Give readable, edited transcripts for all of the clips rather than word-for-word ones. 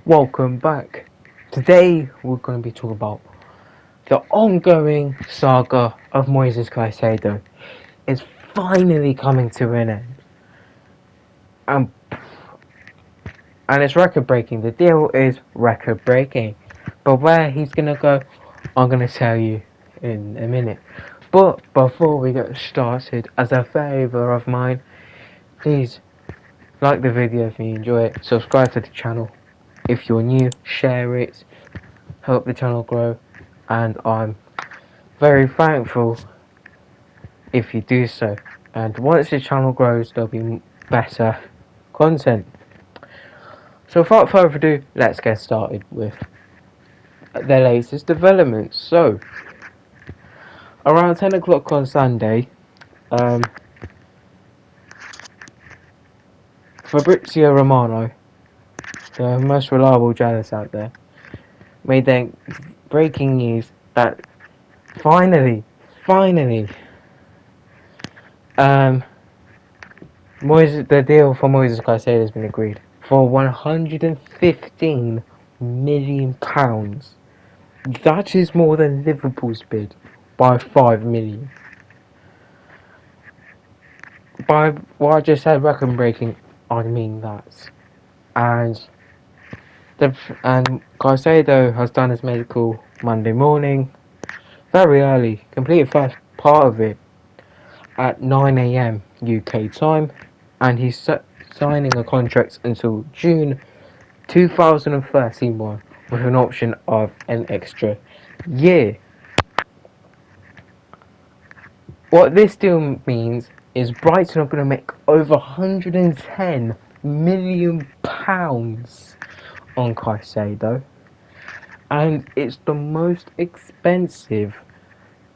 Welcome back. Today we're going to be talking about the ongoing saga of Moises Caicedo. It's finally coming to an end. Um, and it's record breaking. The deal is record breaking. But where he's going to go, I'm going to tell you in a minute. But before we get started, as a favour of mine, please like the video if you enjoy it. Subscribe to the channel. If you're new, share it. Help the channel grow. And I'm very thankful if you do so. And once the channel grows, there'll be better content. So without further ado, let's get started with the latest developments. So, around 10 o'clock on Sunday, Fabrizio Romano, the most reliable journalist out there, made the breaking news that finally, the deal for Moises Caicedo has been agreed for £115 million. That is more than Liverpool's bid by £5 million. By what I just said, record breaking, I mean that. And Caicedo has done his medical Monday morning, very early, completed first part of it at 9 AM UK time, and he's signing a contract until June 2031 with an option of an extra year. What this deal means is Brighton are going to make over £110 million on Caicedo, and it's the most expensive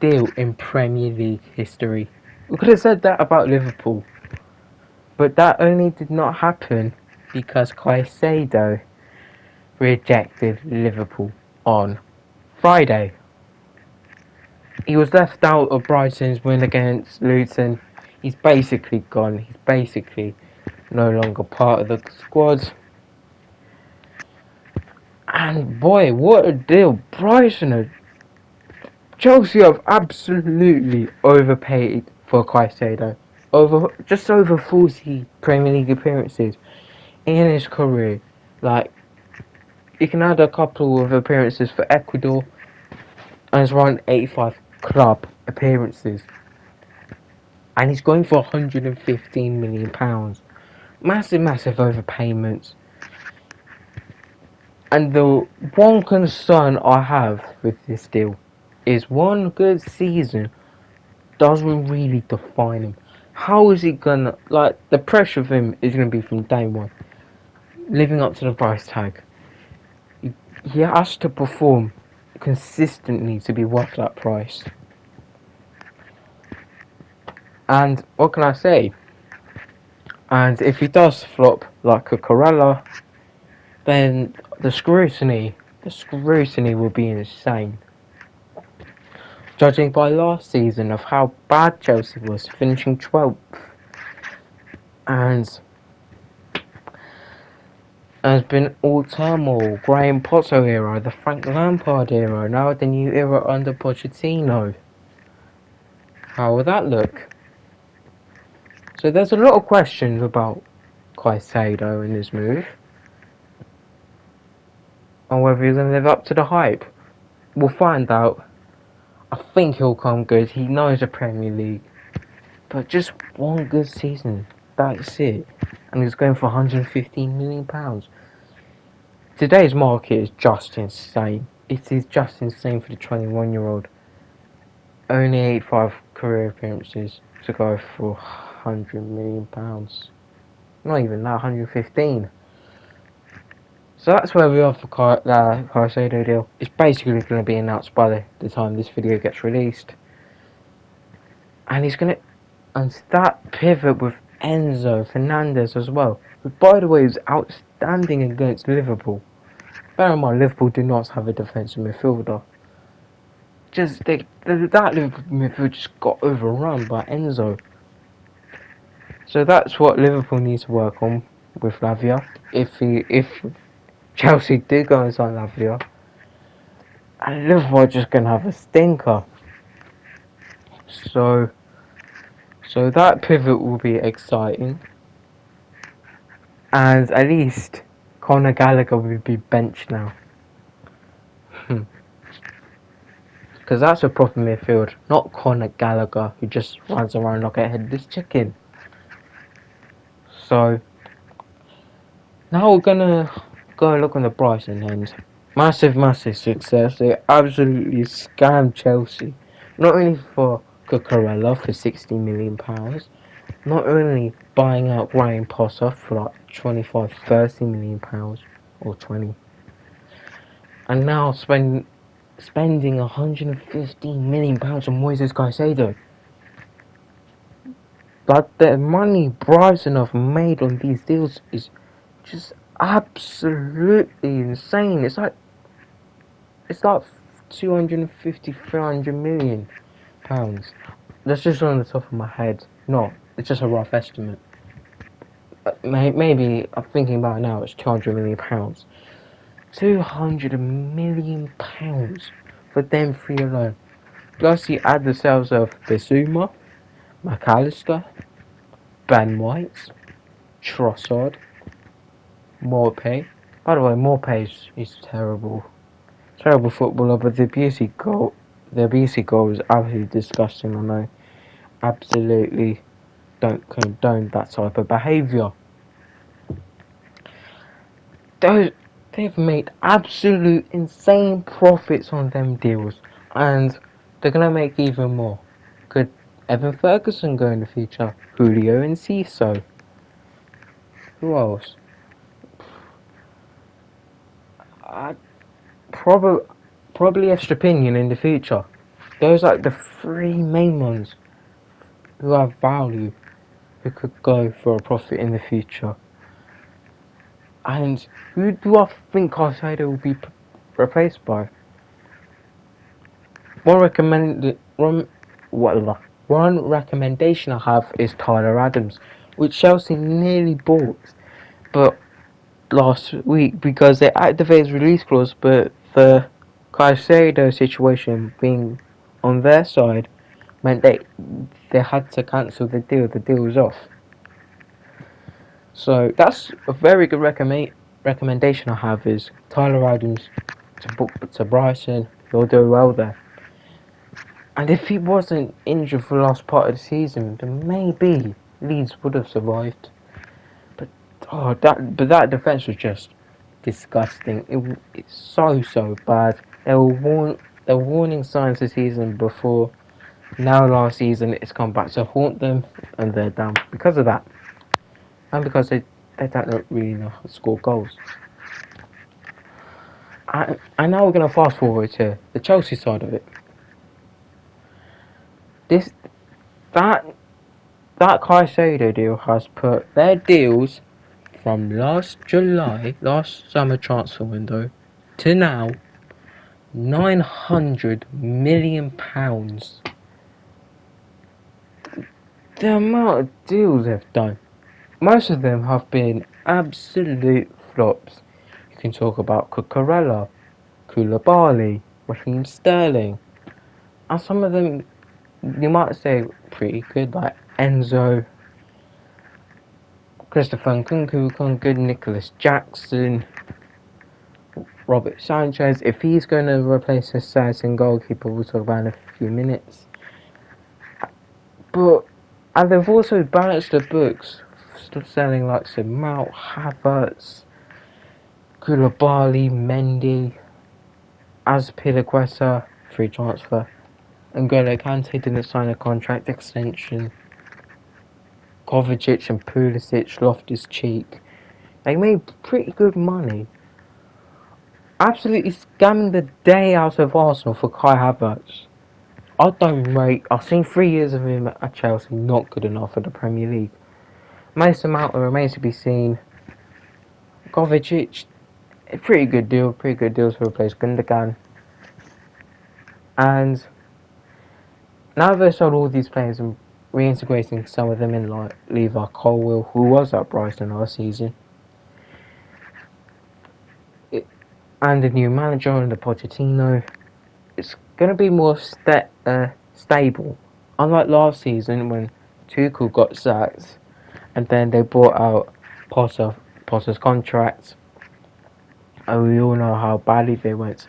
deal in Premier League history. We could have said that about Liverpool, but that only did not happen because Caicedo rejected Liverpool on Friday. He was left out of Brighton's win against Luton. He's basically gone. He's basically no longer part of the squad. And boy, what a deal. Chelsea have absolutely overpaid for Caicedo. Just over 40 Premier League appearances in his career. Like, you can add a couple of appearances for Ecuador, and it's around 85 club appearances. And he's going for £115 million. Massive overpayments. And the one concern I have with this deal is one good season doesn't really define him. How is he gonna, the pressure of him is gonna be from day one, living up to the price tag. He has to perform consistently to be worth that price. And what can I say? And if he does flop like a Corella, then the scrutiny will be insane. Judging by last season of how bad Chelsea was, finishing 12th, and has been all turmoil. Graham Potter era, the Frank Lampard era, now the new era under Pochettino. How will that look? So there's a lot of questions about Caicedo in this move, and whether he's going to live up to the hype. We'll find out. I think he'll come good. He knows the Premier League, but just one good season, that's it. And he's going for £115 million. Today's market is just insane. It is just insane for the 21-year-old. Only 85 career appearances to go for £100 million. Not even that, 115. So that's where we are for the Caicedo deal. It's basically going to be announced by the time this video gets released. And that pivot with Enzo Fernandez as well, who by the way is outstanding against Liverpool. Bear in mind, Liverpool do not have a defensive midfielder. That Liverpool midfield just got overrun by Enzo. So that's what Liverpool needs to work on with Lavia. If Chelsea do go and sign Lavia, and Liverpool are just gonna have a stinker. So that pivot will be exciting, and at least Conor Gallagher will be benched now. Because that's a proper midfield, not Conor Gallagher who just runs around like a headless chicken. So now we're gonna go look on the Brighton end. Massive success. They absolutely scammed Chelsea. Not only for Cucurella for £60 million, not only buying out Graham Potter for like 25, £30 million or 20, and now spending £115 million on Moises Caicedo. But the money Brighton have made on these deals is just absolutely insane. It's like 250, 300 million pounds. That's just on the top of my head. No, it's just a rough estimate. Maybe I'm thinking about it now. It's 200 million pounds. 200 million pounds for them three alone. Plus, you add the sales of Bissouma, McAllister, Ben White, Trossard, Morpay. By the way, Morpay is terrible footballer, but the Busey goal is absolutely disgusting. I know, absolutely don't condone that type of behaviour. They've made absolute insane profits on them deals, and they're gonna make even more. Could Evan Ferguson go in the future? Julio and Caicedo. Who else? Probably Estepinian in the future. Those are like the three main ones who have value, who could go for a profit in the future. And who do I think Caicedo will be replaced by? One recommendation I have is Tyler Adams, which Chelsea nearly bought, but last week because they activated his release clause, but the Caicedo situation being on their side meant they had to cancel the deal. The deal was off. So that's a very good recommendation I have is Tyler Adams to Brighton. He'll do well there. And if he wasn't injured for the last part of the season, then maybe Leeds would have survived. But that defence was just disgusting. It's so bad. There were warning signs this season before. Now last season it's come back to haunt them, and they're down because of that, and because they don't really know how to score goals. And now we're gonna fast forward to the Chelsea side of it. That Caicedo deal has put their deals from last summer transfer window, to now, £900 million. The amount of deals they've done, most of them have been absolute flops. You can talk about Cucurella, Koulibaly, Raheem Sterling, and some of them you might say pretty good, like Enzo, Christopher Nkunku, good, Nicholas Jackson, Robert Sanchez. If he's going to replace a certain goalkeeper, we'll talk about in a few minutes. And they've also balanced the books, selling like some Mount, Havertz, Koulibaly, Mendy, Azpilicueta, free transfer. N'Golo Kante didn't sign a contract extension. Kovacic and Pulisic, Loftus-Cheek. They made pretty good money. Absolutely scamming the day out of Arsenal for Kai Havertz. I've seen 3 years of him at Chelsea, not good enough for the Premier League. Mason Mount remains to be seen. Kovacic, a pretty good deals to replace Gundogan. And now they've sold all these players and reintegrating some of them in, like Levi Colwill, who was at Brighton last season. and a new manager under Pochettino, it's going to be more stable. Unlike last season when Tuchel got sacked and then they brought out Potter's contract, and we all know how badly they went.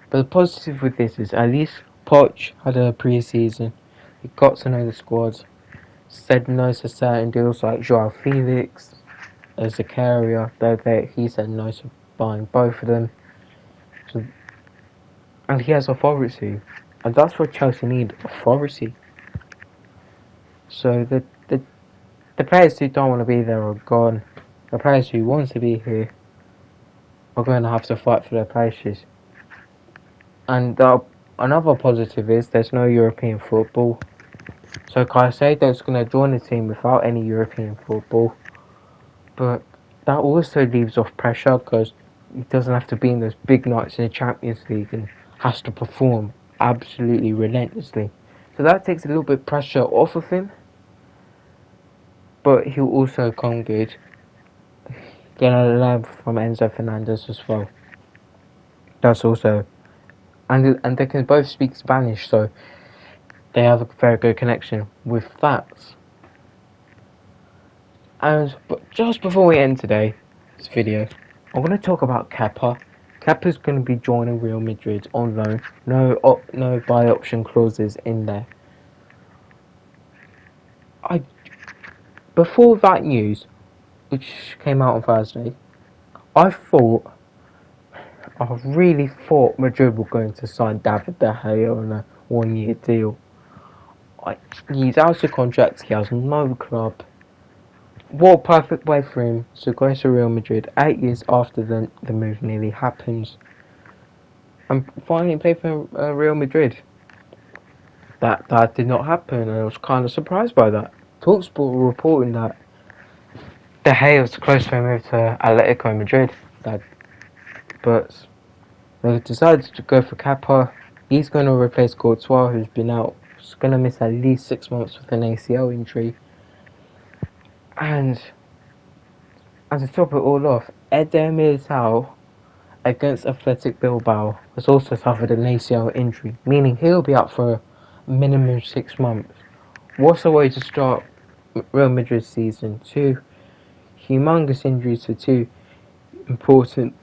But the positive with this is at least Poch had a pre-season. He got to know the squad, said no to certain deals like Joao Felix as a carrier, though he said no to buying both of them. So, and he has authority, and that's what Chelsea need, authority. So the players who don't want to be there are gone. The players who want to be here are going to have to fight for their places. And another positive is there's no European football. So Caicedo's going to join the team without any European football. But that also leaves off pressure because he doesn't have to be in those big nights in the Champions League and has to perform absolutely relentlessly. So that takes a little bit of pressure off of him. But he'll also come good. Get a learn from Enzo Fernandez as well. That's also... And they can both speak Spanish, so they have a very good connection with that. But just before we end today's video, I'm going to talk about Kepa. Kepa's going to be joining Real Madrid on loan. No buy option clauses in there. Before that news, which came out on Thursday, I really thought Madrid were going to sign David De Gea on a 1-year deal. He's out of contract, he has no club. What a perfect way for him to go to Real Madrid 8 years after the move nearly happens. And finally play for Real Madrid. That did not happen, and I was kind of surprised by that. Talksport were reporting that De Gea was close to a move to Atletico Madrid. But they decided to go for Kepa. He's going to replace Courtois, who's been out. He's going to miss at least 6 months with an ACL injury. And to top it all off, Eder Militao against Athletic Bilbao has also suffered an ACL injury, meaning he'll be out for a minimum 6 months. What's a way to start Real Madrid's season? 2 humongous injuries for 2 important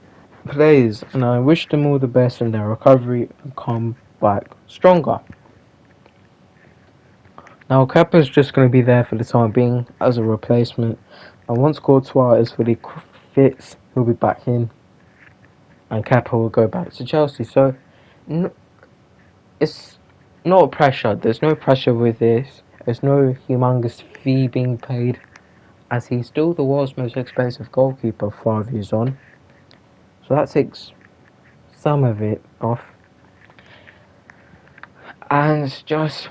players, and I wish them all the best in their recovery and come back stronger. Now Kepa's just going to be there for the time being as a replacement, and once Courtois is fully fit, he'll be back in, and Kepa will go back to Chelsea. So it's not pressure. There's no pressure with this. There's no humongous fee being paid, as he's still the world's most expensive goalkeeper 5 years on. So that takes some of it off. And just,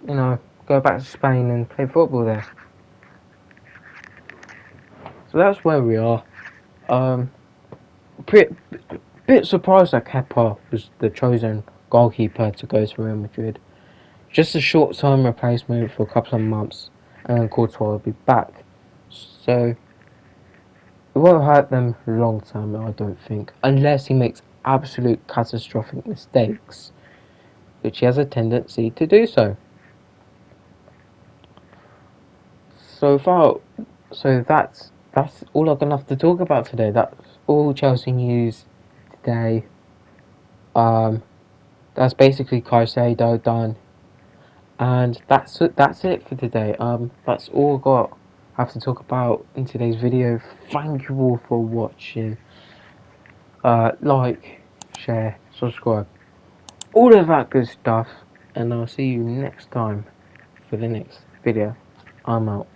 go back to Spain and play football there. So that's where we are. Bit surprised that Kepa was the chosen goalkeeper to go to Real Madrid. Just a short-term replacement for a couple of months, and then Courtois will be back. So it won't hurt them long term, I don't think, unless he makes absolute catastrophic mistakes, which he has a tendency to do so. So that's all I'm gonna have to talk about today. That's all Chelsea news today. That's basically Caicedo done, and that's it for today. That's all I have to talk about in today's video. Thank you all for watching. Like, share, subscribe, all of that good stuff, and I'll see you next time for the next video. I'm out.